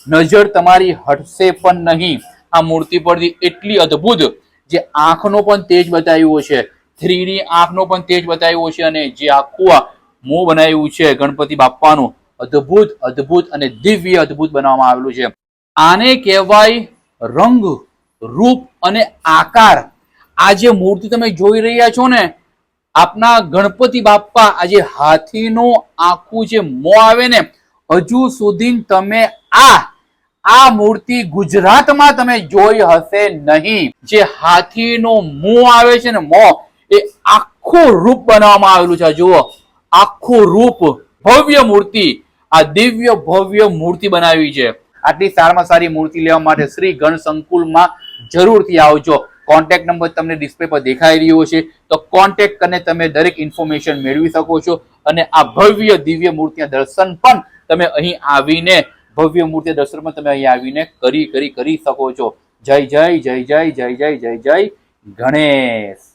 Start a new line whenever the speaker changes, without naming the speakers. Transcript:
નજર તમારી હટશે પણ નહીં આ મૂર્તિ પરથી, એટલી અદ્ભુત, જે આંખનો પણ તેજ બતાવ્યો છે, 3D આંખનો પણ તેજ બતાવ્યો છે, અને જે આખું આ મોં બનાવ્યું છે ગણપતિ બાપ્પાનું, અદ્ભુત અદ્ભુત અને દિવ્ય અદ્ભુત બનાવવામાં આવેલું છે. આને કહેવાય રંગ, રૂપ અને આકાર. આ જે મૂર્તિ તમે જોઈ રહ્યા છો ને, આપના ગણપતિ બાપ્પા, આ જે હાથીનું આખું જે મોં આવે ને, હજુ સુધી તમે આ મૂર્તિ ગુજરાતમાં તમે જોઈ હશે નહીં. જે હાથીનું મોં આવે છે ને, મોં, એ આખું રૂપ બનાવવામાં આવેલું છે. જુઓ, આખું રૂપ, ભવ્ય મૂર્તિ, આ દિવ્ય ભવ્ય મૂર્તિ બનાવી છે. આટલી સારામાં સારી મૂર્તિ લેવા માટે શ્રી ગણ સંકુલમાં જરૂરથી આવજો. કોન્ટેક્ટ નંબર તમને ડિસ્પ્લે પર દેખાઈ રહ્યો છે, તો કોન્ટેક્ટ કરીને તમે દરેક ઇન્ફોર્મેશન મેળવી શકો છો, અને આ ભવ્ય દિવ્ય મૂર્તિના દર્શન પણ તમે અહીં આવીને, ભવ્ય મૂર્તિ દર્શન પણ તમે અહીં આવીને કરી શકો છો. જય જય જય જય જય જય જય જય ગણેશ.